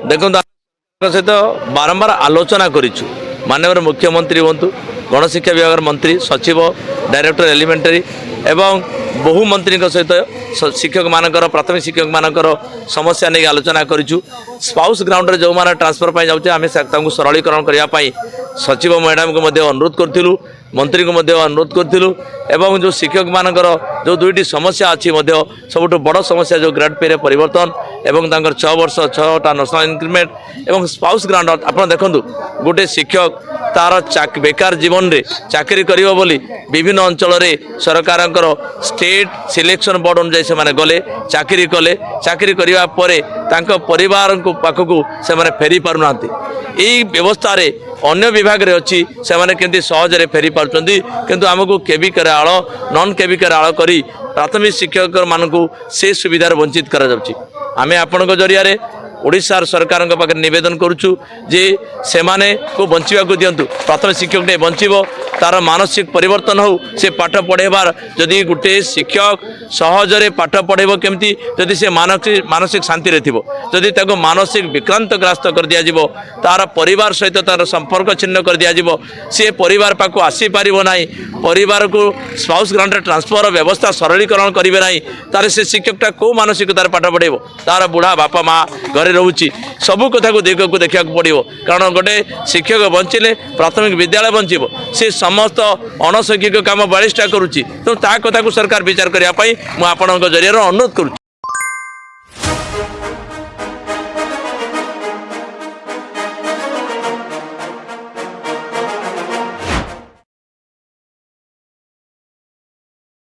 देखो सहित बारंबार आलोचना करूँ माननीय मुख्यमंत्री हूँ गणशिक्षा विभाग मंत्री सचिव डायरेक्टर एलिमेंटारी एवं बहु मंत्री सहित शिक्षक मानकर प्राथमिक शिक्षक मानकर समस्या नहीं आलोचना करूँ स्पाउस ग्राउंड जो मैंने ट्रांसफर पर जाऊँ आम सरलीकरण करने सचिव मैडम को अनुरोध करूँ मंत्री को अनुरोध करूँ एवं जो शिक्षक मानकर जो दुईटी समस्या अच्छी सबुठ बड़ समस्या जो ग्रेड पे परिवर्तन एवं 6 वर्ष 6टा नेशनल इंक्रीमेंट एवं स्पाउस ग्राउंड आप देखु गोटे शिक्षक तार बेकार जीवन में चाकरी करियो बोली विभिन्न अंचल सरकार स्टेट सिलेक्शन बोर्ड अनुसार से गले चाकरी कले चाकरी करने पर परिवार पाखक से फेरी पारना यही व्यवस्था रे अन्य विभाग रे अच्छी से केमती सहजरे फेरी पार्टी किंतु आमको केविकर आड़ नॉन केविकर आड़ करी प्राथमिक शिक्षक मानू से सुविधार वंचित करा आमे आपण जरिया ओडिशा सरकार पाखे निवेदन करुचु जे सेमाने को बंचिबा को दियंतु प्राथमिक शिक्षक ने बंचिबो तार मानसिक परिवर्तन हो से पाठ पढ़ेबार जदि गोटे शिक्षक सहजरे पाठ पढ़ेबो केमती जदि से मानसिक शांति रे थिबो जदि ताको मानसिक विक्रांत ग्रस्त कर दिया जिवो तार परिवार सहित तार संपर्क छिन्न कर दिया जिवो से परिवार पाको आसी पारिबो नाही परिवार को स्पाउस ग्राउंड ट्रांसफर व्यवस्था सरलीकरण करिवे नाही तार से शिक्षकटा को मानसिकतार पाठ पढ़ेबो तार बुढ़ा बापा माँ घरे रोची सबू कथा को देखा पड़ो कारण गोटे शिक्षक बंचिले प्राथमिक विद्यालय बंचब से समस्त अणशैक्षिक काम 42टा करुच्ची तो ता कथा को सरकार विचार करने मुझे जरिए अनुरोध करुच्ची।